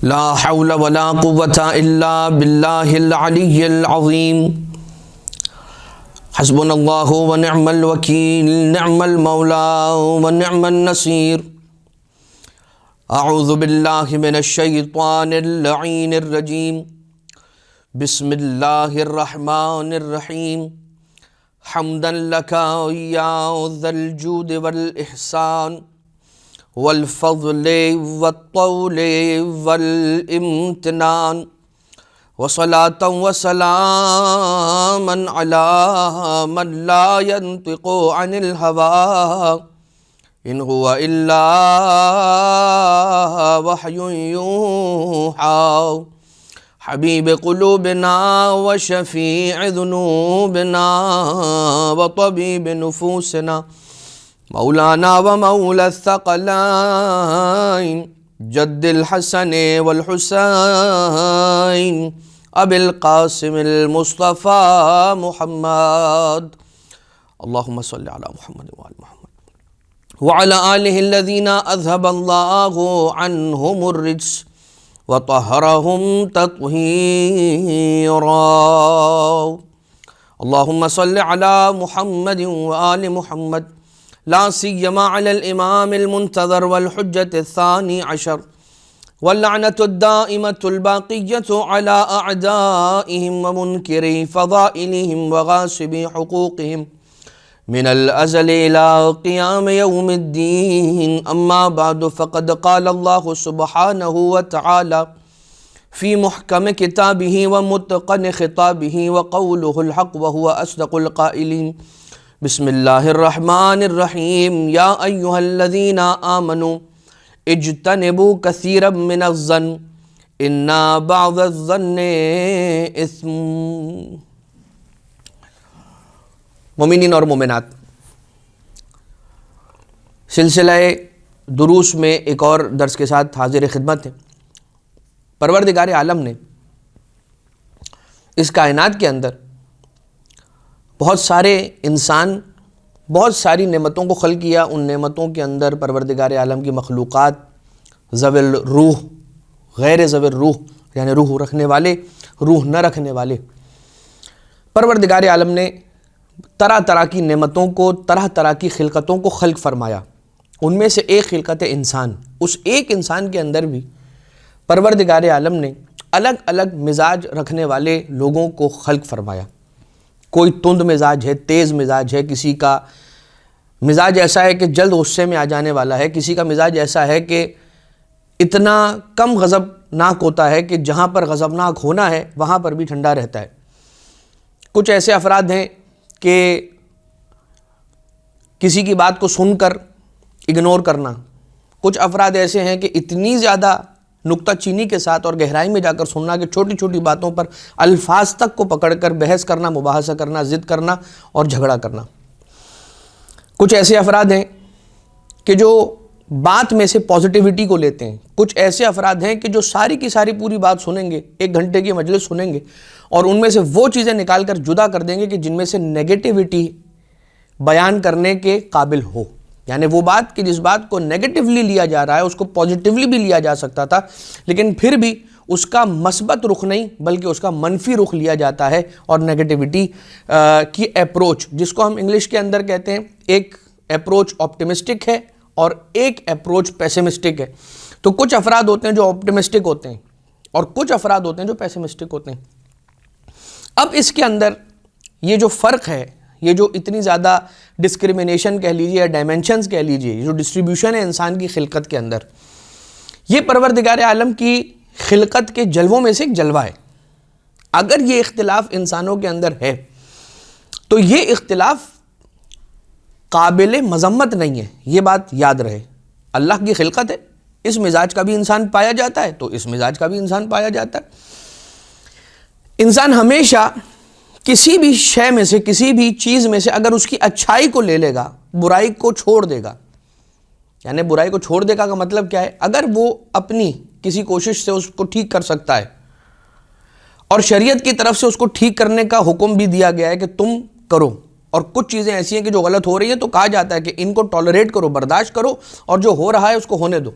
لا حول ولا قوة الا باللہ العلی العظیم حسبنا اللہ ونعم الوکیل نعم المولا ونعم النصیر اعوذ باللہ من الشیطان اللعین الرجیم بسم اللہ الرحمن الرحیم حمدا لک یا ذا الجود والاحسان والفضل والطول والامتنان وصلاة وسلاما على من لا ينطق عن الهوى إن هو إلا وحي يوحى حبيب قلوبنا وشفيع ذنوبنا وطبيب نفوسنا مولانا ومولى الثقلين جد الحسن والحسين ابي القاسم المصطفى محمد اللهم صل على محمد وعلى محمد وعلى آله الذين أذهب الله عنهم الرجس وطهرهم تطهيرا اللهم صل على محمد وآل محمد لا سيما على الإمام المنتظر والحجة الثاني عشر واللعنة الدائمة الباقية على أعدائهم ومنكري فضائلهم وغاصبي حقوقهم من الأزل إلى قيام يوم الدين أما بعد فقد قال الله سبحانه وتعالى في محكم كتابه ومتقن خطابه وقوله الحق وهو أصدق القائلين بسم اللہ الرحمن الرحیم یا ایہا الذین آمنوا اجتنبوا کثیرا من الظن ان بعض الظن اثم۔ مومنین اور مومنات، سلسلہ دروس میں ایک اور درس کے ساتھ حاضر خدمت ہیں۔ پروردگار عالم نے اس کائنات کے اندر بہت سارے انسان بہت ساری نعمتوں کو خلق کیا۔ ان نعمتوں کے اندر پروردگار عالم کی مخلوقات ذوی الروح، غیر ذوی الروح یعنی روح رکھنے والے، روح نہ رکھنے والے، پروردگار عالم نے طرح طرح کی نعمتوں کو، طرح طرح کی خلقتوں کو خلق فرمایا۔ ان میں سے ایک خلقت انسان، اس ایک انسان کے اندر بھی پروردگار عالم نے الگ الگ مزاج رکھنے والے لوگوں کو خلق فرمایا۔ کوئی تند مزاج ہے، تیز مزاج ہے، کسی کا مزاج ایسا ہے کہ جلد غصے میں آ جانے والا ہے، کسی کا مزاج ایسا ہے کہ اتنا کم غضبناک ہوتا ہے کہ جہاں پر غضبناک ہونا ہے وہاں پر بھی ٹھنڈا رہتا ہے۔ کچھ ایسے افراد ہیں کہ کسی کی بات کو سن کر اگنور کرنا، کچھ افراد ایسے ہیں کہ اتنی زیادہ نکتہ چینی کے ساتھ اور گہرائی میں جا کر سننا کہ چھوٹی چھوٹی باتوں پر الفاظ تک کو پکڑ کر بحث کرنا، مباحثہ کرنا، ضد کرنا اور جھگڑا کرنا۔ کچھ ایسے افراد ہیں کہ جو بات میں سے پازیٹیوٹی کو لیتے ہیں، کچھ ایسے افراد ہیں کہ جو ساری کی ساری پوری بات سنیں گے، 1 گھنٹے کی مجلس سنیں گے اور ان میں سے وہ چیزیں نکال کر جدا کر دیں گے کہ جن میں سے نیگیٹیوٹی بیان کرنے کے قابل ہو، یعنی وہ بات کہ جس بات کو نیگیٹیولی لیا جا رہا ہے اس کو پازیٹیولی بھی لیا جا سکتا تھا، لیکن پھر بھی اس کا مثبت رخ نہیں بلکہ اس کا منفی رخ لیا جاتا ہے، اور نیگیٹیوٹی کی اپروچ، جس کو ہم انگلش کے اندر کہتے ہیں، ایک اپروچ آپٹیمسٹک ہے اور ایک اپروچ پیسمسٹک ہے۔ تو کچھ افراد ہوتے ہیں جو آپٹیمسٹک ہوتے ہیں اور کچھ افراد ہوتے ہیں جو پیسمسٹک ہوتے ہیں۔ اب اس کے اندر یہ جو فرق ہے، یہ جو اتنی زیادہ ڈسکریمنیشن کہہ لیجیے یا ڈائمنشنز کہہ لیجیے، یہ جو ڈسٹریبیوشن ہے انسان کی خلقت کے اندر، یہ پروردگار عالم کی خلقت کے جلووں میں سے ایک جلوہ ہے۔ اگر یہ اختلاف انسانوں کے اندر ہے تو یہ اختلاف قابل مذمت نہیں ہے، یہ بات یاد رہے۔ اللہ کی خلقت ہے، اس مزاج کا بھی انسان پایا جاتا ہے تو اس مزاج کا بھی انسان پایا جاتا ہے۔ انسان ہمیشہ کسی بھی شے میں سے، کسی بھی چیز میں سے اگر اس کی اچھائی کو لے لے گا، برائی کو چھوڑ دے گا، یعنی برائی کو چھوڑ دے گا کا مطلب کیا ہے؟ اگر وہ اپنی کسی کوشش سے اس کو ٹھیک کر سکتا ہے اور شریعت کی طرف سے اس کو ٹھیک کرنے کا حکم بھی دیا گیا ہے کہ تم کرو، اور کچھ چیزیں ایسی ہیں کہ جو غلط ہو رہی ہیں تو کہا جاتا ہے کہ ان کو ٹالریٹ کرو، برداشت کرو، اور جو ہو رہا ہے اس کو ہونے دو،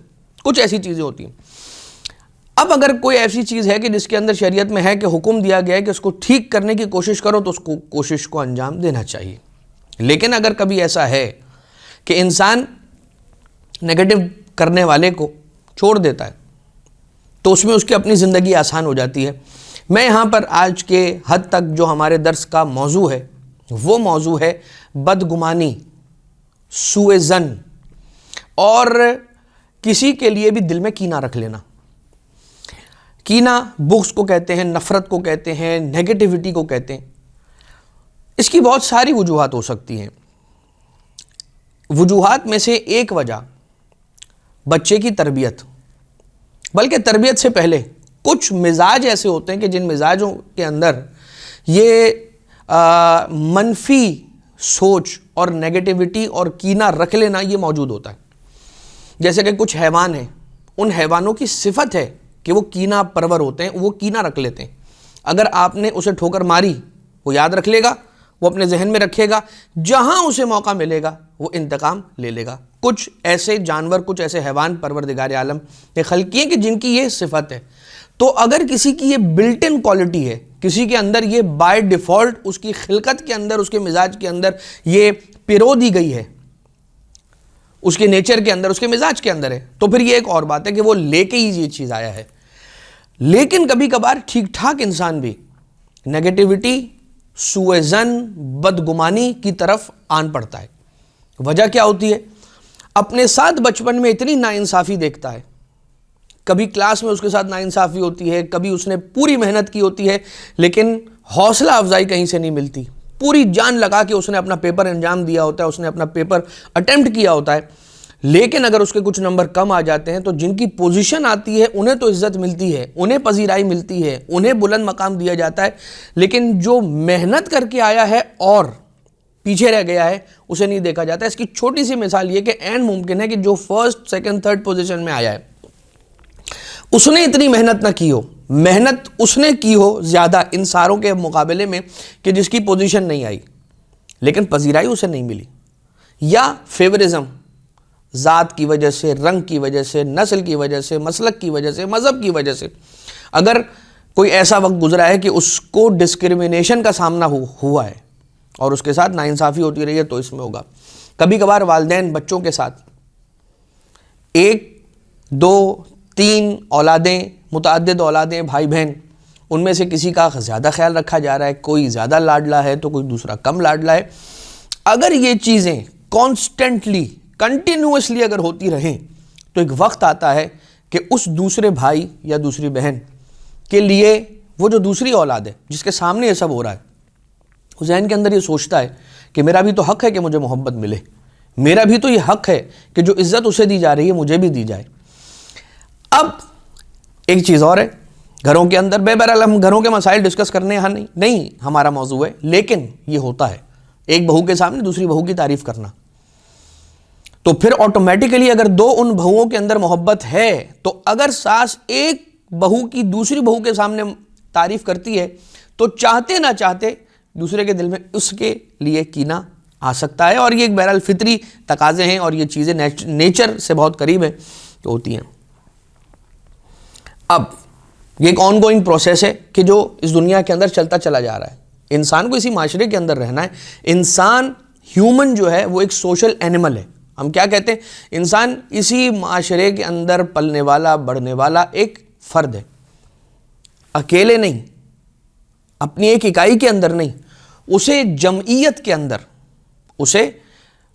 کچھ ایسی چیزیں ہوتی ہیں۔ اب اگر کوئی ایسی چیز ہے کہ جس کے اندر شریعت میں ہے کہ حکم دیا گیا ہے کہ اس کو ٹھیک کرنے کی کوشش کرو تو اس کو کوشش کو انجام دینا چاہیے. لیکن اگر کبھی ایسا ہے کہ انسان نیگیٹو کرنے والے کو چھوڑ دیتا ہے تو اس میں اس کی اپنی زندگی آسان ہو جاتی ہے. میں یہاں پر آج کے حد تک جو ہمارے درس کا موضوع ہے وہ موضوع ہے بدگمانی، سوء ظن، اور کسی کے لیے بھی دل میں کینہ رکھ لینا. کینہ بغض کو کہتے ہیں، نفرت کو کہتے ہیں، نیگیٹیوٹی کو کہتے ہیں. اس کی بہت ساری وجوہات ہو سکتی ہیں. وجوہات میں سے ایک وجہ بچے کی تربیت، بلکہ تربیت سے پہلے کچھ مزاج ایسے ہوتے ہیں کہ جن مزاجوں کے اندر یہ منفی سوچ اور نیگیٹیوٹی اور کینہ رکھ لینا یہ موجود ہوتا ہے. جیسے کہ کچھ حیوان ہیں، ان حیوانوں کی صفت ہے کہ وہ کینہ پرور ہوتے ہیں، وہ کینہ رکھ لیتے ہیں. اگر آپ نے اسے ٹھوکر ماری وہ یاد رکھ لے گا، وہ اپنے ذہن میں رکھے گا، جہاں اسے موقع ملے گا وہ انتقام لے لے گا. کچھ ایسے جانور، کچھ ایسے حیوان پروردگار عالم نے خلق کیے کہ جن کی یہ صفت ہے. تو اگر کسی کی یہ بلٹ ان کوالٹی ہے، کسی کے اندر یہ بائی ڈیفالٹ اس کی خلقت کے اندر، اس کے مزاج کے اندر یہ پیرو دی گئی ہے، اس کے نیچر کے اندر، اس کے مزاج کے اندر ہے، تو پھر یہ ایک اور بات ہے کہ وہ لے کے ہی یہ چیز آیا ہے. لیکن کبھی کبھار ٹھیک ٹھاک انسان بھی نیگیٹیوٹی، سوء ظن، بدگمانی کی طرف آن پڑتا ہے. وجہ کیا ہوتی ہے؟ اپنے ساتھ بچپن میں اتنی ناانصافی دیکھتا ہے. کبھی کلاس میں اس کے ساتھ ناانصافی ہوتی ہے، کبھی اس نے پوری محنت کی ہوتی ہے لیکن حوصلہ افزائی کہیں سے نہیں ملتی. پوری جان لگا کے اس نے اپنا پیپر انجام دیا ہوتا ہے، اس نے اپنا پیپر اٹیمپٹ کیا ہوتا ہے، لیکن اگر اس کے کچھ نمبر کم آ جاتے ہیں تو جن کی پوزیشن آتی ہے انہیں تو عزت ملتی ہے، انہیں پذیرائی ملتی ہے، انہیں بلند مقام دیا جاتا ہے، لیکن جو محنت کر کے آیا ہے اور پیچھے رہ گیا ہے اسے نہیں دیکھا جاتا. اس کی چھوٹی سی مثال یہ کہ این ممکن ہے کہ جو فرسٹ، سیکنڈ، تھرڈ پوزیشن میں آیا ہے اس نے اتنی محنت نہ کی ہو، محنت اس نے کی ہو زیادہ ان ساروں کے مقابلے میں کہ جس کی پوزیشن نہیں آئی، لیکن پذیرائی اسے نہیں ملی. یا فیورزم، ذات کی وجہ سے، رنگ کی وجہ سے، نسل کی وجہ سے، مسلک کی وجہ سے، مذہب کی وجہ سے، اگر کوئی ایسا وقت گزرا ہے کہ اس کو ڈسکریمنیشن کا سامنا ہوا ہے اور اس کے ساتھ ناانصافی ہوتی رہی ہے تو اس میں ہوگا. کبھی کبھار والدین بچوں کے ساتھ 1، 2، 3 اولادیں، متعدد اولادیں، بھائی بہن، ان میں سے کسی کا زیادہ خیال رکھا جا رہا ہے، کوئی زیادہ لاڈلا ہے تو کوئی دوسرا کم لاڈلا ہے. اگر یہ چیزیں کانسٹنٹلی، کنٹینیوسلی اگر ہوتی رہیں تو ایک وقت آتا ہے کہ اس دوسرے بھائی یا دوسری بہن کے لیے وہ جو دوسری اولاد ہے جس کے سامنے یہ سب ہو رہا ہے، وہ ذہن کے اندر یہ سوچتا ہے کہ میرا بھی تو حق ہے کہ مجھے محبت ملے، میرا بھی تو یہ حق ہے کہ جو عزت اسے دی جا رہی ہے مجھے بھی دی جائے. اب ایک چیز اور ہے، گھروں کے اندر بہرحال ہم گھروں کے مسائل ڈسکس کرنے یہاں نہیں ہمارا موضوع ہے، لیکن یہ ہوتا ہے ایک بہو کے سامنے دوسری بہو کی تعریف کرنا. تو پھر آٹومیٹیکلی اگر دو ان بہوؤں کے اندر محبت ہے تو اگر ساس ایک بہو کی دوسری بہو کے سامنے تعریف کرتی ہے تو چاہتے نہ چاہتے دوسرے کے دل میں اس کے لیے کینہ آ سکتا ہے. اور یہ ایک بہرحال فطری تقاضے ہیں اور یہ چیزیں نیچر سے بہت قریب ہیں تو ہوتی ہیں. اب یہ ایک آن گوئنگ پروسیس ہے کہ جو اس دنیا کے اندر چلتا چلا جا رہا ہے. انسان کو اسی معاشرے کے اندر رہنا ہے. انسان، ہیومن جو ہے وہ ایک سوشل اینیمل ہے. ہم کیا کہتے ہیں؟ انسان اسی معاشرے کے اندر پلنے والا، بڑھنے والا ایک فرد ہے، اکیلے نہیں، اپنی ایک اکائی کے اندر نہیں، اسے جمعیت کے اندر، اسے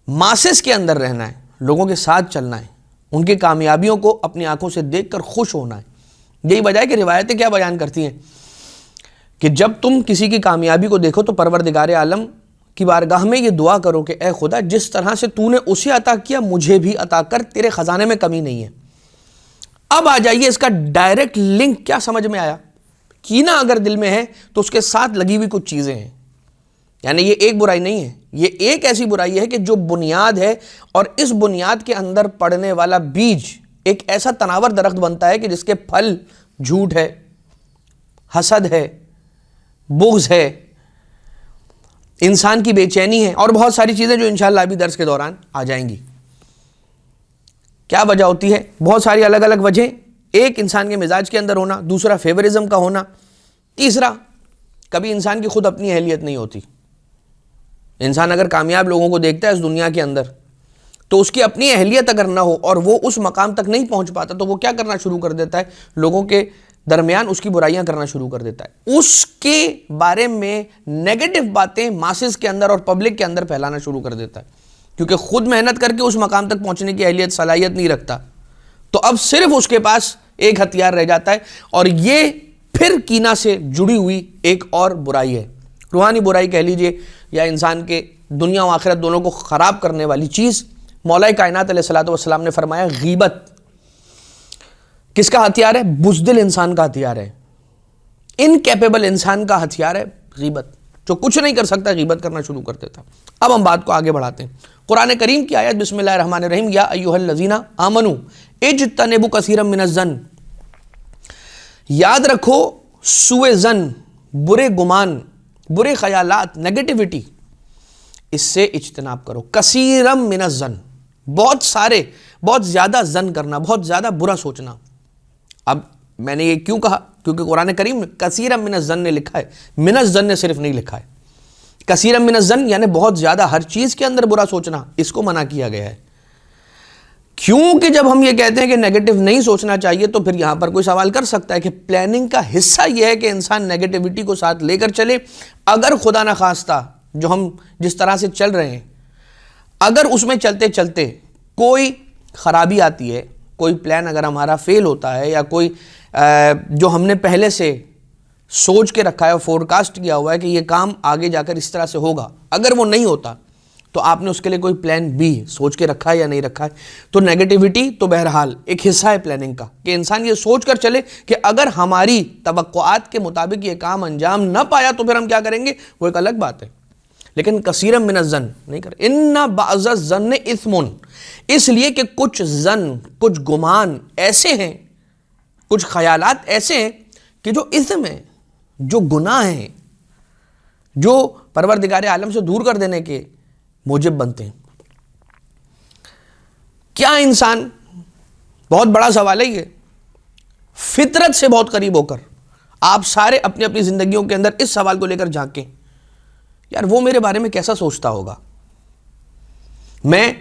ماسس کے اندر رہنا ہے، لوگوں کے ساتھ چلنا ہے، ان کی کامیابیوں کو اپنی آنکھوں سے دیکھ کر خوش ہونا ہے. یہی وجہ ہے کہ روایتیں کیا بیان کرتی ہیں کہ جب تم کسی کی کامیابی کو دیکھو تو پروردگار عالم کی بارگاہ میں یہ دعا کرو کہ اے خدا، جس طرح سے تو نے اسے عطا کیا مجھے بھی عطا کر، تیرے خزانے میں کمی نہیں ہے. اب آ جائیے اس کا ڈائریکٹ لنک کیا سمجھ میں آیا؟ کینہ اگر دل میں ہے تو اس کے ساتھ لگی ہوئی کچھ چیزیں ہیں. یعنی یہ ایک برائی نہیں ہے، یہ ایک ایسی برائی ہے کہ جو بنیاد ہے، اور اس بنیاد کے اندر پڑنے والا بیج ایک ایسا تناور درخت بنتا ہے کہ جس کے پھل جھوٹ ہے، حسد ہے، بغض ہے، انسان کی بے چینی ہے، اور بہت ساری چیزیں جو انشاءاللہ ابھی درس کے دوران آ جائیں گی. کیا وجہ ہوتی ہے؟ بہت ساری الگ الگ وجہیں ایک انسان کے مزاج کے اندر ہونا، دوسرا فیورزم کا ہونا، تیسرا کبھی انسان کی خود اپنی اہلیت نہیں ہوتی. انسان اگر کامیاب لوگوں کو دیکھتا ہے اس دنیا کے اندر تو اس کی اپنی اہلیت اگر نہ ہو اور وہ اس مقام تک نہیں پہنچ پاتا تو وہ کیا کرنا شروع کر دیتا ہے؟ لوگوں کے درمیان اس کی برائیاں کرنا شروع کر دیتا ہے، اس کے بارے میں نیگیٹو باتیں ماسز کے اندر اور پبلک کے اندر پھیلانا شروع کر دیتا ہے، کیونکہ خود محنت کر کے اس مقام تک پہنچنے کی اہلیت صلاحیت نہیں رکھتا. تو اب صرف اس کے پاس ایک ہتھیار رہ جاتا ہے، اور یہ پھر کینہ سے جڑی ہوئی ایک اور برائی ہے، روحانی برائی کہہ لیجئے یا انسان کے دنیا و آخرت دونوں کو خراب کرنے والی چیز. مولا کائنات علیہ الصلوۃ والسلام نے فرمایا غیبت کس کا ہتھیار ہے؟ بزدل انسان کا ہتھیار ہے، انکیپیبل انسان کا ہتھیار ہے غیبت. جو کچھ نہیں کر سکتا غیبت کرنا شروع کر دیتا. اب ہم بات کو آگے بڑھاتے ہیں. قرآن کریم کی آیت بسم اللہ الرحمن الرحیم، یا ایھا الذین آمنوا اجتنبوا کثیرا من الظن. یاد رکھو سوء ظن، برے گمان، برے خیالات، نیگیٹیوٹی، اس سے اجتناب کرو. کثیرا من الظن، بہت سارے، بہت زیادہ ظن کرنا، بہت زیادہ برا سوچنا. اب میں نے یہ کیوں کہا؟ کیونکہ قرآن کریم میں کثیرا من الظن نے لکھا ہے، من الظن نے صرف نہیں لکھا ہے. کثیرا من الظن یعنی بہت زیادہ ہر چیز کے اندر برا سوچنا، اس کو منع کیا گیا ہے. کیونکہ جب ہم یہ کہتے ہیں کہ نیگیٹو نہیں سوچنا چاہیے تو پھر یہاں پر کوئی سوال کر سکتا ہے کہ پلاننگ کا حصہ یہ ہے کہ انسان نیگیٹیوٹی کو ساتھ لے کر چلے. اگر خدا نخواستہ جو ہم جس طرح سے چل رہے ہیں، اگر اس میں چلتے چلتے کوئی خرابی آتی ہے، کوئی پلان اگر ہمارا فیل ہوتا ہے، یا کوئی جو ہم نے پہلے سے سوچ کے رکھا ہے اور فور کاسٹ کیا ہوا ہے کہ یہ کام آگے جا کر اس طرح سے ہوگا، اگر وہ نہیں ہوتا تو آپ نے اس کے لیے کوئی پلان بی سوچ کے رکھا ہے یا نہیں رکھا ہے. تو نیگیٹیوٹی تو بہرحال ایک حصہ ہے پلاننگ کا، کہ انسان یہ سوچ کر چلے کہ اگر ہماری توقعات کے مطابق یہ کام انجام نہ پایا تو پھر ہم کیا کریں گے، وہ ایک الگ بات ہے. لیکن کثیرا من الظن نہیں کرے. ان بعض الظن اثم، اس لیے کہ کچھ ظن، کچھ گمان ایسے ہیں، کچھ خیالات ایسے ہیں کہ جو اثم ہیں، جو گناہ ہیں، جو پروردگار عالم سے دور کر دینے کے موجب بنتے ہیں. کیا انسان، بہت بڑا سوال ہے یہ، فطرت سے بہت قریب ہو کر آپ سارے اپنی اپنی زندگیوں کے اندر اس سوال کو لے کر جھانکیں، یار وہ میرے بارے میں کیسا سوچتا ہوگا؟ میں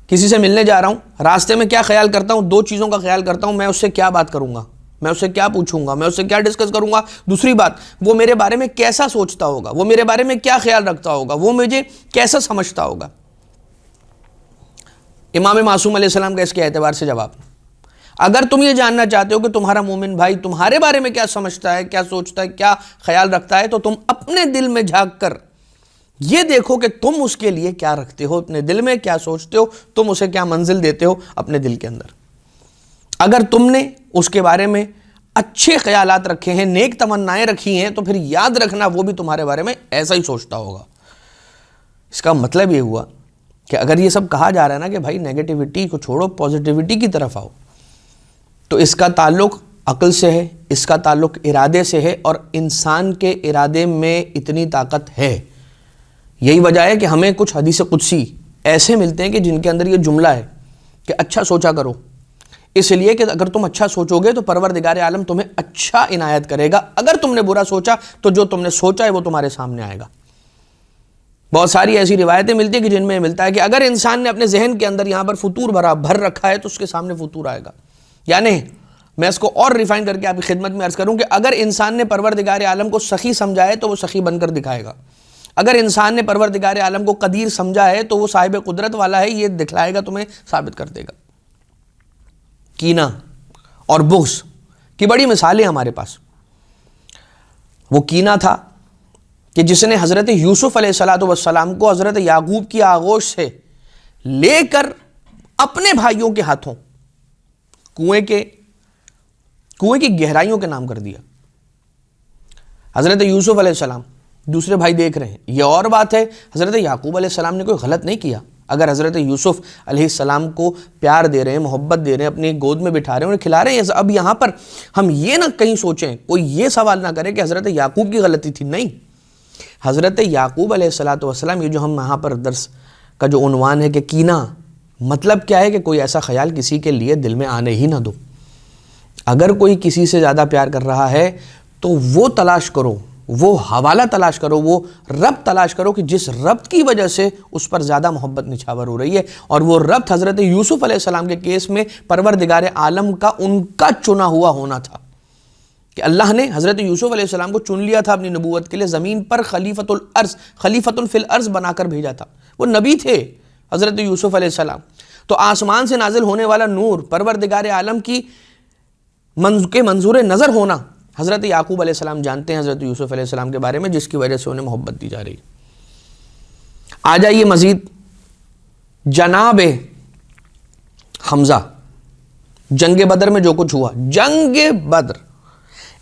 کسی سے ملنے جا رہا ہوں، راستے میں کیا خیال کرتا ہوں؟ دو چیزوں کا خیال کرتا ہوں. میں اس سے کیا بات کروں گا، میں اس سے کیا پوچھوں گا، میں اس سے کیا ڈسکس کروں گا. دوسری بات، وہ میرے بارے میں کیسا سوچتا ہوگا، وہ میرے بارے میں کیا خیال رکھتا ہوگا، وہ مجھے کیسا سمجھتا ہوگا. امام معصوم علیہ السلام کا اس کے اعتبار سے جواب، اگر تم یہ جاننا چاہتے ہو کہ تمہارا مومن بھائی تمہارے بارے میں کیا سمجھتا ہے، کیا سوچتا ہے، کیا خیال رکھتا ہے، تو تم اپنے دل میں جھانک کر یہ دیکھو کہ تم اس کے لیے کیا رکھتے ہو، اپنے دل میں کیا سوچتے ہو، تم اسے کیا منزل دیتے ہو اپنے دل کے اندر. اگر تم نے اس کے بارے میں اچھے خیالات رکھے ہیں، نیک تمنائیں رکھی ہیں، تو پھر یاد رکھنا وہ بھی تمہارے بارے میں ایسا ہی سوچتا ہوگا. اس کا مطلب یہ ہوا کہ اگر یہ سب کہا جا رہا ہے نا کہ بھائی نیگیٹیوٹی کو چھوڑو، پازیٹیوٹی کی طرف آؤ، تو اس کا تعلق عقل سے ہے، اس کا تعلق ارادے سے ہے، اور انسان کے ارادے میں اتنی طاقت ہے. یہی وجہ ہے کہ ہمیں کچھ حدیث قدسی ایسے ملتے ہیں کہ جن کے اندر یہ جملہ ہے کہ اچھا سوچا کرو، اس لیے کہ اگر تم اچھا سوچو گے تو پروردگار عالم تمہیں اچھا عنایت کرے گا. اگر تم نے برا سوچا تو جو تم نے سوچا ہے وہ تمہارے سامنے آئے گا. بہت ساری ایسی روایتیں ملتی ہیں کہ جن میں ملتا ہے کہ اگر انسان نے اپنے ذہن کے اندر یہاں پر فطور بھر رکھا ہے تو اس کے سامنے فطور آئے گا. یعنی میں اس کو اور ریفائن کر کے آپ کی خدمت میں عرض کروں کہ اگر انسان نے پروردگار عالم کو سخی سمجھا ہے تو وہ سخی بن کر دکھائے گا. اگر انسان نے پروردگار عالم کو قدیر سمجھا ہے تو وہ صاحب قدرت والا ہے، یہ دکھلائے گا، تمہیں ثابت کر دے گا. کینہ اور بغض کی بڑی مثالیں ہمارے پاس. وہ کینہ تھا کہ جس نے حضرت یوسف علیہ السلام کو حضرت یعقوب کی آغوش سے لے کر اپنے بھائیوں کے ہاتھوں کنویں کی گہرائیوں کے نام کر دیا. حضرت یوسف علیہ السلام، دوسرے بھائی دیکھ رہے ہیں. یہ اور بات ہے، حضرت یعقوب علیہ السلام نے کوئی غلط نہیں کیا. اگر حضرت یوسف علیہ السلام کو پیار دے رہے ہیں، محبت دے رہے ہیں، اپنی گود میں بٹھا رہے ہیں، انہیں کھلا رہے ہیں. اب یہاں پر ہم یہ نہ کہیں سوچیں، کوئی یہ سوال نہ کرے کہ حضرت یعقوب کی غلطی تھی. نہیں، حضرت یعقوب علیہ السلام، یہ جو ہم یہاں پر درس کا جو عنوان ہے کہ کینہ، مطلب کیا ہے کہ کوئی ایسا خیال کسی کے لیے دل میں آنے ہی نہ دو. اگر کوئی کسی سے زیادہ پیار کر رہا ہے تو وہ تلاش کرو، وہ حوالہ تلاش کرو، وہ ربط تلاش کرو کہ جس ربط کی وجہ سے اس پر زیادہ محبت نچھاور ہو رہی ہے، اور وہ ربط حضرت یوسف علیہ السلام کے کیس میں پروردگار عالم کا ان کا چنا ہوا ہونا تھا کہ اللہ نے حضرت یوسف علیہ السلام کو چن لیا تھا اپنی نبوت کے لیے، زمین پر خلیفۃ الارض، خلیفۃ فی الارض بنا کر بھیجا تھا، وہ نبی تھے حضرت یوسف علیہ السلام۔ تو آسمان سے نازل ہونے والا نور، پروردگار عالم کی کے منظور نظر ہونا، حضرت یعقوب علیہ السلام جانتے ہیں حضرت یوسف علیہ السلام کے بارے میں، جس کی وجہ سے انہیں محبت دی جا رہی۔ آ جائیے مزید، جناب حمزہ، جنگ بدر میں جو کچھ ہوا، جنگ بدر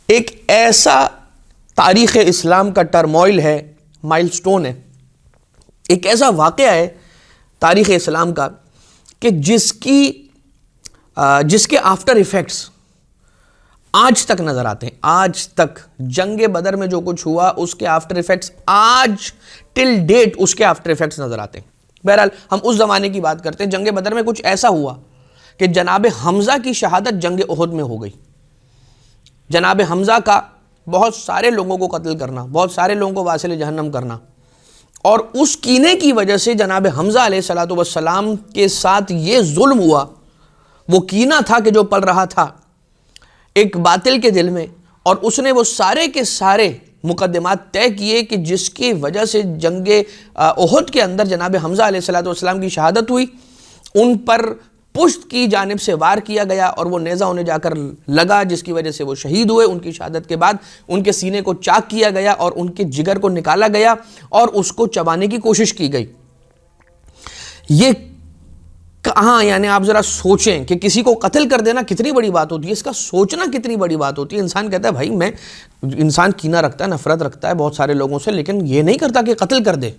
ایک ایسا تاریخ اسلام کا ٹرموائل ہے، مائل سٹون ہے، ایک ایسا واقعہ ہے تاریخ اسلام کا کہ جس کے آفٹر ایفیکٹس آج تک نظر آتے ہیں۔ آج تک جنگ بدر میں جو کچھ ہوا اس کے آفٹر ایفیکٹس آج ٹل ڈیٹ اس کے آفٹر ایفیکٹس نظر آتے ہیں۔ بہرحال ہم اس زمانے کی بات کرتے ہیں۔ جنگ بدر میں کچھ ایسا ہوا کہ جناب حمزہ کی شہادت جنگ احد میں ہو گئی۔ جناب حمزہ کا بہت سارے لوگوں کو قتل کرنا، بہت سارے لوگوں کو واصل جہنم کرنا، اور اس کینے کی وجہ سے جناب حمزہ علیہ السلام کے ساتھ یہ ظلم ہوا۔ وہ کینہ تھا کہ جو پل رہا تھا ایک باطل کے دل میں، اور اس نے وہ سارے کے سارے مقدمات طے کیے کہ جس کی وجہ سے جنگ احد کے اندر جناب حمزہ علیہ السلام کی شہادت ہوئی۔ ان پر پشت کی جانب سے وار کیا گیا اور وہ نیزہ انہیں جا کر لگا، جس کی وجہ سے وہ شہید ہوئے۔ ان کی شہادت کے بعد ان کے سینے کو چاک کیا گیا اور ان کے جگر کو نکالا گیا اور اس کو چبانے کی کوشش کی گئی۔ یہ کہاں، یعنی آپ ذرا سوچیں کہ کسی کو قتل کر دینا کتنی بڑی بات ہوتی ہے، اس کا سوچنا کتنی بڑی بات ہوتی ہے۔ انسان کہتا ہے بھائی انسان کینہ رکھتا ہے، نفرت رکھتا ہے بہت سارے لوگوں سے، لیکن یہ نہیں کرتا کہ قتل کر دے۔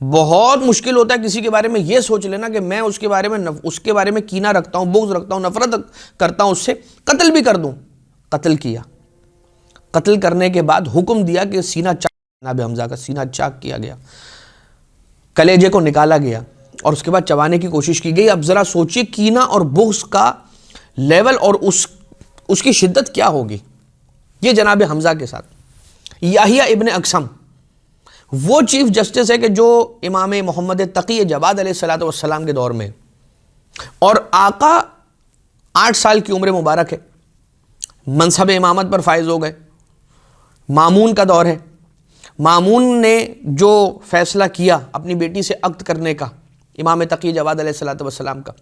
بہت مشکل ہوتا ہے کسی کے بارے میں یہ سوچ لینا کہ میں اس کے بارے میں کینہ رکھتا ہوں، بغض رکھتا ہوں، نفرت کرتا ہوں، اس سے قتل بھی کر دوں۔ قتل کیا، قتل کرنے کے بعد حکم دیا کہ سینہ چاک، جناب حمزہ کا سینہ چاک کیا گیا، کلیجے کو نکالا گیا اور اس کے بعد چبانے کی کوشش کی گئی۔ اب ذرا سوچئے کینہ اور بغض کا لیول اور اس کی شدت کیا ہوگی۔ یہ جناب حمزہ کے ساتھ۔ یحییٰ ابن اقسم وہ چیف جسٹس ہے کہ جو امام محمد تقی جواد علیہ السلام کے دور میں، اور آقا 8 سال کی عمر مبارک ہے، منصب امامت پر فائز ہو گئے۔ مامون کا دور ہے، مامون نے جو فیصلہ کیا اپنی بیٹی سے عقد کرنے کا، امام تقی جواد علیہ السلام کا،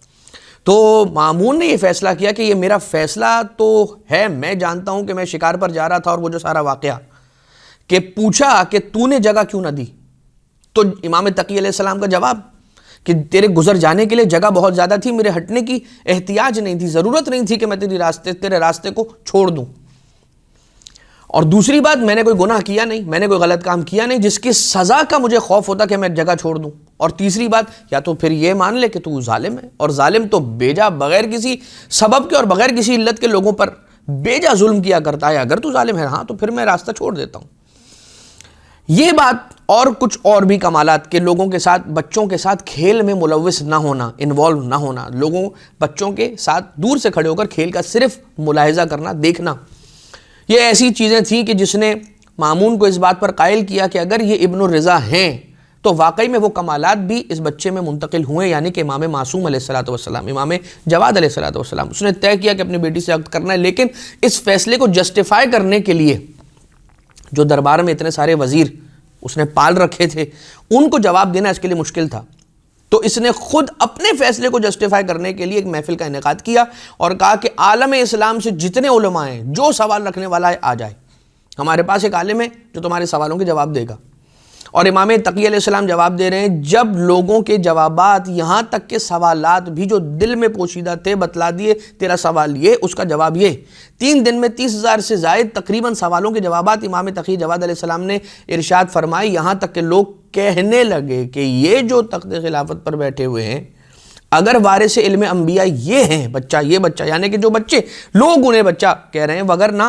تو مامون نے یہ فیصلہ کیا کہ یہ میرا فیصلہ تو ہے، میں جانتا ہوں کہ میں شکار پر جا رہا تھا، اور وہ جو سارا واقعہ کہ پوچھا کہ تو نے جگہ کیوں نہ دی، تو امام تقی علیہ السلام کا جواب کہ تیرے گزر جانے کے لیے جگہ بہت زیادہ تھی، میرے ہٹنے کی احتیاج نہیں تھی، ضرورت نہیں تھی کہ میں تیرے راستے کو چھوڑ دوں۔ اور دوسری بات، میں نے کوئی گناہ کیا نہیں، میں نے کوئی غلط کام کیا نہیں جس کی سزا کا مجھے خوف ہوتا کہ میں جگہ چھوڑ دوں۔ اور تیسری بات، یا تو پھر یہ مان لے کہ تو ظالم ہے، اور ظالم تو بیجا بغیر کسی سبب کے اور بغیر کسی علت کے لوگوں پر بیجا ظلم کیا کرتا ہے۔ اگر تو ظالم ہے ہاں تو پھر میں راستہ چھوڑ دیتا ہوں۔ یہ بات اور کچھ اور بھی کمالات کہ لوگوں کے ساتھ، بچوں کے ساتھ کھیل میں ملوث نہ ہونا، انوالو نہ ہونا، بچوں کے ساتھ دور سے کھڑے ہو کر کھیل کا صرف ملاحظہ کرنا، دیکھنا، یہ ایسی چیزیں تھیں کہ جس نے مامون کو اس بات پر قائل کیا کہ اگر یہ ابن الرضا ہیں تو واقعی میں وہ کمالات بھی اس بچے میں منتقل ہوئے، یعنی کہ امام معصوم علیہ السلام، امام جواد علیہ السلام۔ اس نے طے کیا کہ اپنی بیٹی سے عقد کرنا ہے، لیکن اس فیصلے کو جسٹیفائی کرنے کے لیے جو دربار میں اتنے سارے وزیر اس نے پال رکھے تھے، ان کو جواب دینا اس کے لیے مشکل تھا، تو اس نے خود اپنے فیصلے کو جسٹیفائی کرنے کے لیے ایک محفل کا انعقاد کیا اور کہا کہ عالم اسلام سے جتنے علماء ہیں، جو سوال رکھنے والا ہے آ جائے، ہمارے پاس ایک عالم ہے جو تمہارے سوالوں کے جواب دے گا۔ اور امام تقی علیہ السلام جواب دے رہے ہیں، جب لوگوں کے جوابات یہاں تک کہ سوالات بھی جو دل میں پوشیدہ تھے بتلا دیے، تیرا سوال یہ، اس کا جواب یہ۔ 3 دن میں 30,000 سے زائد تقریباً سوالوں کے جوابات امام تقی جواد علیہ السلام نے ارشاد فرمائے، یہاں تک کہ لوگ کہنے لگے کہ یہ جو تخت خلافت پر بیٹھے ہوئے ہیں، اگر وارث علم انبیاء یہ ہیں، یہ بچہ یعنی کہ جو بچے لوگ انہیں بچہ کہہ رہے ہیں، وگرنہ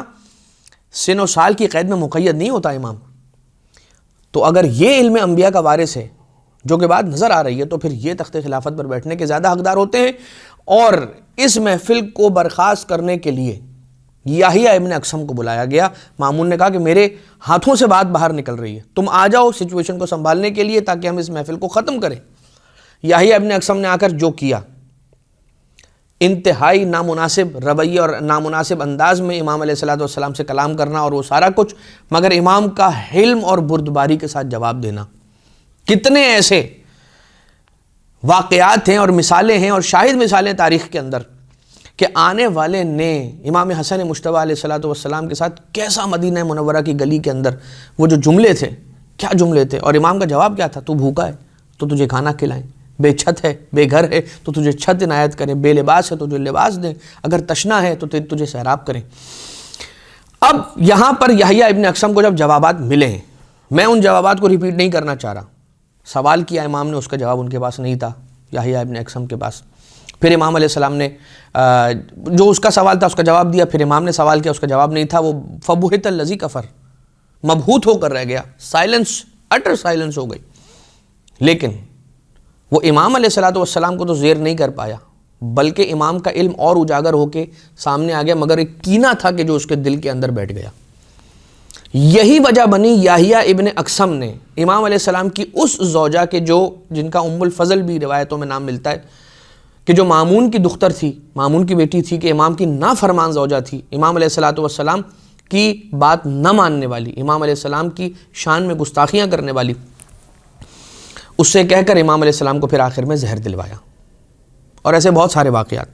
سن و سال کی قید میں مقید نہیں ہوتا امام، تو اگر یہ علم انبیاء کا وارث ہے جو کہ بات نظر آ رہی ہے، تو پھر یہ تخت خلافت پر بیٹھنے کے زیادہ حقدار ہوتے ہیں۔ اور اس محفل کو برخاست کرنے کے لیے یحییٰ ابن اقسم کو بلایا گیا. مامون نے کہا کہ میرے ہاتھوں سے بات باہر نکل رہی ہے, تم آ جاؤ سچویشن کو سنبھالنے کے لیے تاکہ ہم اس محفل کو ختم کریں. یحییٰ ابن اقسم نے آ کر جو کیا, انتہائی نامناسب رویے اور نامناسب انداز میں امام علیہ السلام سے کلام کرنا اور وہ سارا کچھ, مگر امام کا حلم اور بردباری کے ساتھ جواب دینا. کتنے ایسے واقعات ہیں اور مثالیں ہیں اور شاہد مثالیں تاریخ کے اندر کہ آنے والے نے امام حسن مجتبیٰ علیہ السلام کے ساتھ کیسا مدینہ منورہ کی گلی کے اندر وہ جو جملے تھے, کیا جملے تھے, اور امام کا جواب کیا تھا, تو بھوکا ہے تو تجھے کھانا کھلائیں, بے چھت ہے بے گھر ہے تو تجھے چھت عنایت کریں, بے لباس ہے تو تجھے لباس دیں, اگر تشنا ہے تو تجھے سیراب کریں. اب یہاں پر یحییٰ ابن اقسم کو جب جوابات ملے ہیں, میں ان جوابات کو ریپیٹ نہیں کرنا چاہ رہا. سوال کیا امام نے, اس کا جواب ان کے پاس نہیں تھا, یحییٰ ابن اقسم کے پاس. پھر امام علیہ السلام نے جو اس کا سوال تھا اس کا جواب دیا, پھر امام نے سوال کیا, اس کا جواب نہیں تھا. وہ فبہت الذی کفر, مبہوت ہو کر رہ گیا, سائلنس, اٹر سائلنس ہو گئی. لیکن وہ امام علیہ السلام کو تو زیر نہیں کر پایا, بلکہ امام کا علم اور اجاگر ہو کے سامنے آ گیا, مگر ایک کینہ تھا کہ جو اس کے دل کے اندر بیٹھ گیا. یہی وجہ بنی یحییٰ ابن اقسم نے امام علیہ السلام کی اس زوجہ کے, جو جن کا ام الفضل بھی روایتوں میں نام ملتا ہے, کہ جو مامون کی دختر تھی, مامون کی بیٹی تھی, کہ امام کی نافرمان زوجہ تھی, امام علیہ السلام کی بات نہ ماننے والی, امام علیہ السلام کی شان میں گستاخیاں کرنے والی, اس سے کہہ کر امام علیہ السلام کو پھر آخر میں زہر دلوایا. اور ایسے بہت سارے واقعات.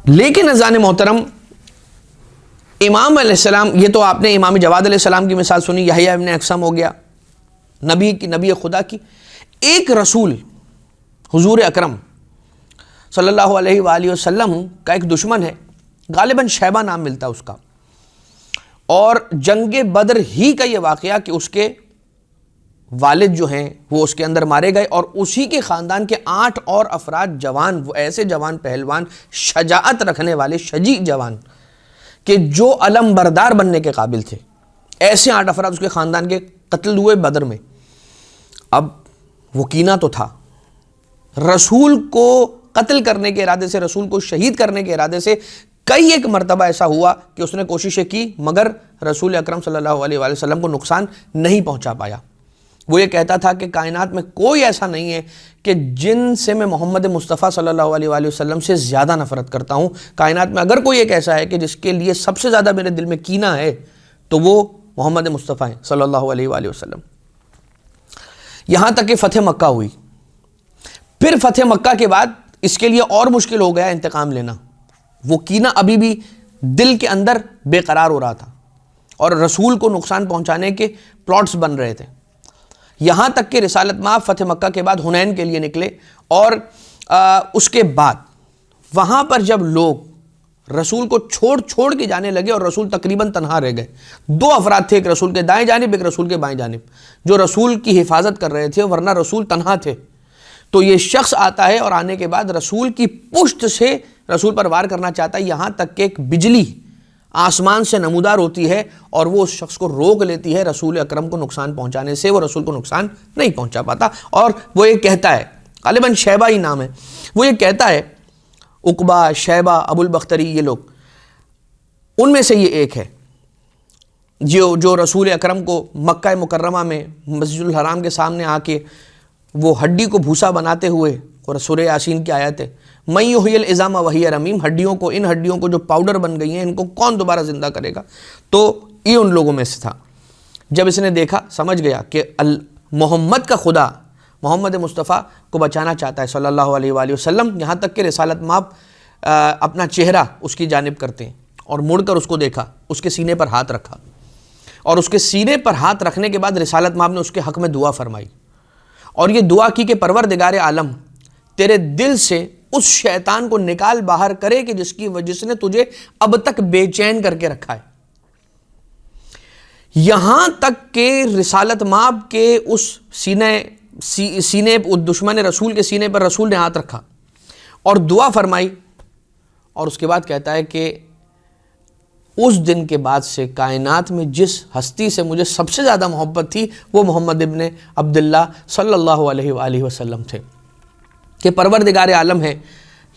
لیکن اذان محترم, امام علیہ السلام, یہ تو آپ نے امام جواد علیہ السلام کی مثال سنی, یحییٰ ابن اقسم ہو گیا, نبی خدا کی. ایک رسول حضور اکرم صلی اللہ علیہ وآلہ وسلم کا ایک دشمن ہے, غالباً شیبہ نام ملتا ہے اس کا, اور جنگ بدر ہی کا یہ واقعہ کہ اس کے والد جو ہیں وہ اس کے اندر مارے گئے, اور اسی کے خاندان کے 8 اور افراد جوان, وہ ایسے جوان پہلوان, شجاعت رکھنے والے, شجیع جوان, کہ جو علم بردار بننے کے قابل تھے, ایسے 8 افراد اس کے خاندان کے قتل ہوئے بدر میں. اب وہ کینہ تو تھا, رسول کو قتل کرنے کے ارادے سے, رسول کو شہید کرنے کے ارادے سے کئی ایک مرتبہ ایسا ہوا کہ اس نے کوششیں کی, مگر رسول اکرم صلی اللہ علیہ وآلہ وسلم کو نقصان نہیں پہنچا پایا. وہ یہ کہتا تھا کہ کائنات میں کوئی ایسا نہیں ہے کہ جن سے میں محمد مصطفیٰ صلی اللہ علیہ وآلہ وسلم سے زیادہ نفرت کرتا ہوں. کائنات میں اگر کوئی ایک ایسا ہے کہ جس کے لیے سب سے زیادہ میرے دل میں کینہ ہے تو وہ محمد مصطفیٰ ہیں صلی اللہ علیہ وآلہ وسلم. یہاں تک کہ فتح مکہ ہوئی. پھر فتح مکہ کے بعد اس کے لیے اور مشکل ہو گیا انتقام لینا. وہ کینہ ابھی بھی دل کے اندر بے قرار ہو رہا تھا, اور رسول کو نقصان پہنچانے کے پلاٹس بن رہے تھے. یہاں تک کہ رسالت مآب فتح مکہ کے بعد حنین کے لیے نکلے, اور اس کے بعد وہاں پر جب لوگ رسول کو چھوڑ کے جانے لگے اور رسول تقریباً تنہا رہ گئے. 2 افراد تھے, ایک رسول کے دائیں جانب, ایک رسول کے بائیں جانب, جو رسول کی حفاظت کر رہے تھے, ورنہ رسول تنہا تھے. تو یہ شخص آتا ہے اور آنے کے بعد رسول کی پشت سے رسول پر وار کرنا چاہتا ہے, یہاں تک کہ ایک بجلی آسمان سے نمودار ہوتی ہے اور وہ اس شخص کو روک لیتی ہے رسول اکرم کو نقصان پہنچانے سے. وہ رسول کو نقصان نہیں پہنچا پاتا, اور وہ یہ کہتا ہے, غالباً شیبہ ہی نام ہے, وہ یہ کہتا ہے, عقبہ, شیبہ, ابو البختری, یہ لوگ, ان میں سے یہ ایک ہے جو رسول اکرم کو مکہ مکرمہ میں مسجد الحرام کے سامنے آ کے وہ ہڈی کو بھوسا بناتے ہوئے, اور سورہ یاسین کی آیت ہے, من یحیی العظام وہی رمیم, ہڈیوں کو, ان ہڈیوں کو جو پاؤڈر بن گئی ہیں, ان کو کون دوبارہ زندہ کرے گا. تو یہ ان لوگوں میں سے تھا. جب اس نے دیکھا, سمجھ گیا کہ محمد کا خدا محمد مصطفیٰ کو بچانا چاہتا ہے صلی اللہ علیہ وآلہ وسلم, یہاں تک کہ رسالت مآب اپنا چہرہ اس کی جانب کرتے ہیں, اور مڑ کر اس کو دیکھا, اس کے سینے پر ہاتھ رکھا, اور اس کے سینے پر ہاتھ رکھنے کے بعد رسالت مآب نے اس کے حق میں دعا فرمائی, اور یہ دعا کی کہ پروردگار عالم تیرے دل سے اس شیطان کو نکال باہر کرے کہ جس نے تجھے اب تک بے چین کر کے رکھا ہے. یہاں تک کہ رسالت مآب کے اس سینے دشمن رسول کے سینے پر رسول نے ہاتھ رکھا اور دعا فرمائی, اور اس کے بعد کہتا ہے کہ اس دن کے بعد سے کائنات میں جس ہستی سے مجھے سب سے زیادہ محبت تھی وہ محمد ابن عبداللہ صلی اللہ علیہ وآلہ وسلم تھے. کہ پروردگار عالم ہے,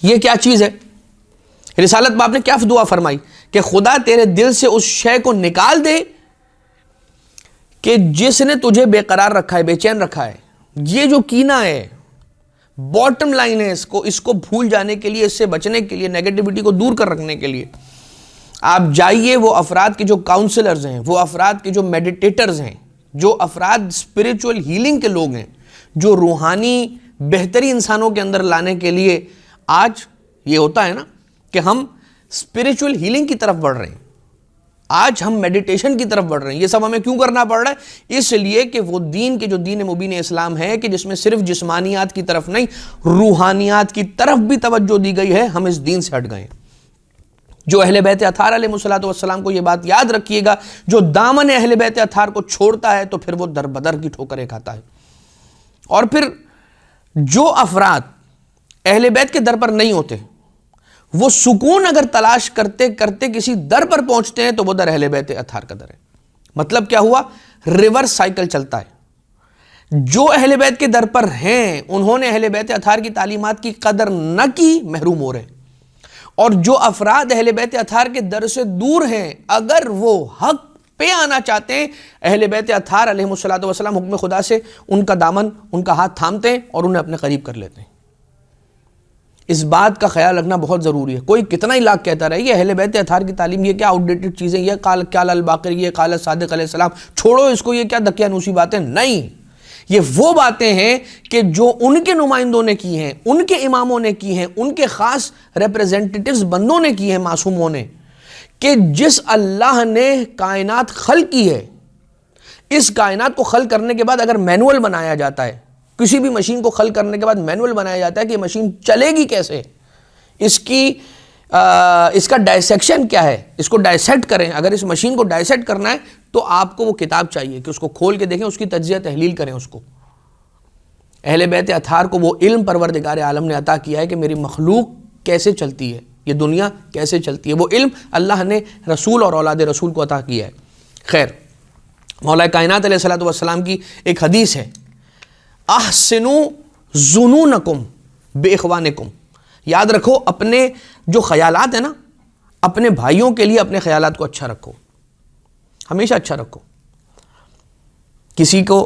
یہ کیا چیز ہے رسالت باپ نے کیا دعا فرمائی کہ خدا تیرے دل سے اس شے کو نکال دے کہ جس نے تجھے بے قرار رکھا ہے، بے چین رکھا ہے. یہ جو کینہ ہے، باٹم لائن ہے، اس کو بھول جانے کے لیے، اس سے بچنے کے لیے، نیگیٹیوٹی کو دور کر رکھنے کے لیے آپ جائیے وہ افراد کے جو کاؤنسلرز ہیں، وہ افراد کے جو میڈیٹیٹرز ہیں، جو افراد اسپریچول ہیلنگ کے لوگ ہیں، جو روحانی بہتری انسانوں کے اندر لانے کے لیے. آج یہ ہوتا ہے نا کہ ہم اسپریچول ہیلنگ کی طرف بڑھ رہے ہیں، آج ہم میڈیٹیشن کی طرف بڑھ رہے ہیں. یہ سب ہمیں کیوں کرنا پڑ رہا ہے؟ اس لیے کہ وہ دین کے جو دین مبین اسلام ہے کہ جس میں صرف جسمانیات کی طرف نہیں، روحانیات کی طرف بھی توجہ دی گئی ہے، ہم اس دین سے ہٹ گئے. جو اہل بیت اطہار علیہ السلام کو یہ بات یاد رکھیے گا، جو دامن اہل بیت اطہار کو چھوڑتا ہے تو پھر وہ در بدر کی ٹھوکریں کھاتا ہے. اور پھر جو افراد اہل بیت کے در پر نہیں ہوتے، وہ سکون اگر تلاش کرتے کرتے کسی در پر پہنچتے ہیں تو وہ در اہل بیت اطہار کا در ہے. مطلب کیا ہوا؟ ریورس سائیکل چلتا ہے. جو اہل بیت کے در پر ہیں انہوں نے اہل بیت اطہار کی تعلیمات کی قدر نہ کی، محروم ہو رہے ہیں. اور جو افراد اہل بیت اطہار کے در سے دور ہیں، اگر وہ حق پہ آنا چاہتے ہیں، اہل بیت اطہار علیہ السلام حکم خدا سے ان کا دامن، ان کا ہاتھ تھامتے ہیں اور انہیں اپنے قریب کر لیتے ہیں. اس بات کا خیال رکھنا بہت ضروری ہے. کوئی کتنا ہی لاکھ کہتا رہے یہ اہل بیت اطہار کی تعلیم، یہ کیا آؤٹ ڈیٹڈ چیزیں، یہ قال الباقر، یہ قال صادق علیہ السلام، چھوڑو اس کو، یہ کیا دقیانوسی باتیں. نہیں، یہ وہ باتیں ہیں کہ جو ان کے نمائندوں نے کی ہیں، ان کے اماموں نے کی ہیں، ان کے خاص ریپریزنٹیٹیوز بندوں نے کی ہیں، معصوموں نے. کہ جس اللہ نے کائنات خلق کی ہے، اس کائنات کو خلق کرنے کے بعد اگر مینول بنایا جاتا ہے، کسی بھی مشین کو خلق کرنے کے بعد مینول بنایا جاتا ہے کہ یہ مشین چلے گی کیسے، اس کا ڈائسیکشن کیا ہے، اس کو ڈائسیکٹ کریں. اگر اس مشین کو ڈائسیکٹ کرنا ہے تو آپ کو وہ کتاب چاہیے کہ اس کو کھول کے دیکھیں، اس کی تجزیہ تحلیل کریں. اس کو اہل بیت اطہار کو وہ علم پروردگار عالم نے عطا کیا ہے کہ میری مخلوق کیسے چلتی ہے، یہ دنیا کیسے چلتی ہے. وہ علم اللہ نے رسول اور اولاد رسول کو عطا کیا ہے. خیر، مولا کائنات علیہ السلام کی ایک حدیث ہے، احسنوا ظنونکم باخوانکم. یاد رکھو اپنے جو خیالات ہیں نا، اپنے بھائیوں کے لیے اپنے خیالات کو اچھا رکھو، ہمیشہ اچھا رکھو. کسی کو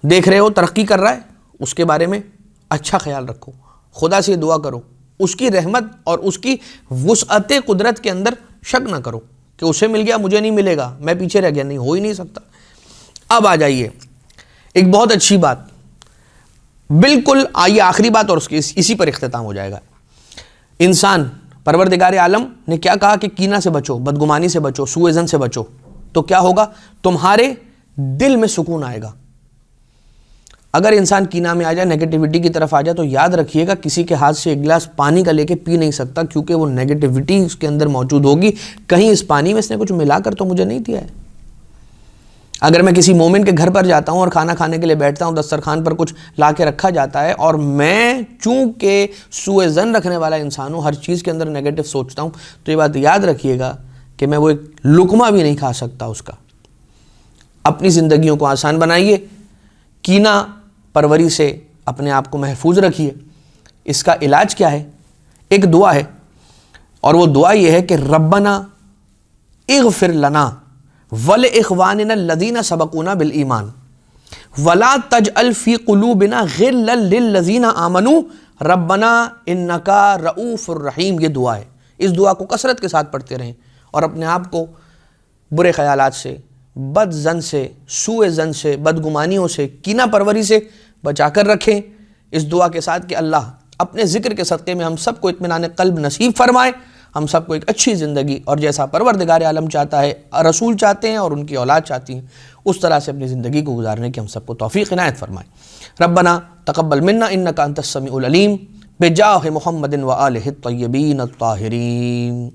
دیکھ رہے ہو ترقی کر رہا ہے، اس کے بارے میں اچھا خیال رکھو. خدا سے دعا کرو اس کی رحمت اور اس کی وسعت قدرت کے اندر شک نہ کرو کہ اسے مل گیا مجھے نہیں ملے گا، میں پیچھے رہ گیا. نہیں، ہو ہی نہیں سکتا. اب آ جائیے ایک بہت اچھی بات، بالکل آئیے آخری بات اور اسی پر اختتام ہو جائے گا. انسان، پروردگار عالم نے کیا کہا کہ کینہ سے بچو، بدگمانی سے بچو، سوء ظن سے بچو. تو کیا ہوگا؟ تمہارے دل میں سکون آئے گا. اگر انسان کینہ میں آ جائے، نیگیٹیوٹی کی طرف آ جائے، تو یاد رکھیے گا کسی کے ہاتھ سے ایک گلاس پانی کا لے کے پی نہیں سکتا، کیونکہ وہ نیگیٹیوٹی اس کے اندر موجود ہوگی. کہیں اس پانی میں اس نے کچھ ملا کر تو مجھے نہیں دیا ہے. اگر میں کسی مومن کے گھر پر جاتا ہوں اور کھانا کھانے کے لیے بیٹھتا ہوں، دسترخوان پر کچھ لا کے رکھا جاتا ہے، اور میں چونکہ سوء ظن رکھنے والا انسان ہوں، ہر چیز کے اندر نیگیٹو سوچتا ہوں، تو یہ بات یاد رکھیے گا کہ میں وہ ایک لقمہ بھی نہیں کھا سکتا اس کا. اپنی زندگیوں کو آسان بنائیے، کینہ پروری سے اپنے آپ کو محفوظ رکھیے. اس کا علاج کیا ہے؟ ایک دعا ہے، اور وہ دعا یہ ہے کہ ربنا اغفر لنا ولاخواننا الذین سبقونا بالایمان ولا تجعل فی قلوبنا غلا للذین آمنوا ربنا انک رؤوف الرحیم. یہ دعا ہے. اس دعا کو کثرت کے ساتھ پڑھتے رہیں اور اپنے آپ کو برے خیالات سے، بد ظن سے، سوء ظن سے، بدگمانیوں سے، کینہ پروری سے بچا کر رکھیں. اس دعا کے ساتھ کہ اللہ اپنے ذکر کے صدقے میں ہم سب کو اطمینان قلب نصیب فرمائے، ہم سب کو ایک اچھی زندگی اور جیسا پروردگار عالم چاہتا ہے، رسول چاہتے ہیں اور ان کی اولاد چاہتی ہیں، اس طرح سے اپنی زندگی کو گزارنے کی ہم سب کو توفیق عنایت فرمائے. ربنا تقبل منا انک انت السمیع العلیم بجاہ محمد و آلہ الطیبین الطاہرین.